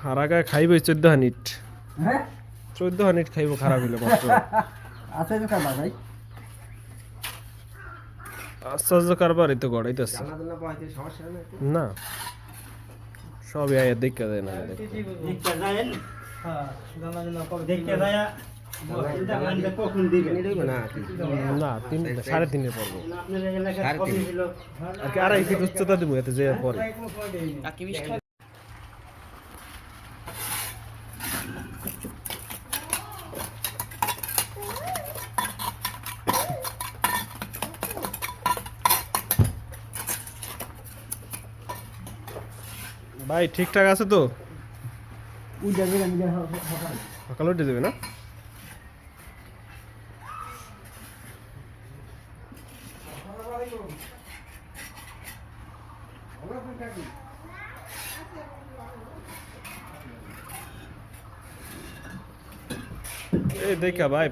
হারাগায় খাইব 14 হানিট। হ্যাঁ 14 হানিট খাইব খারাপ হইলে মাত্র। আছে তো খাবা ভাই আশ্চর্য কারবারই তো গড়াইতেছে না সবই আয়া দেখা যায় না দেখতে যায় হ্যাঁ জানা জানা কবে দেখতে যায় না 3.5 পড়বো আর কি 2.5 ফিট উচ্চতা দিব এতে যে পরে ভাই ঠিকঠাক আছে তো সকালে উঠে যাবে না এই দেখা ভাই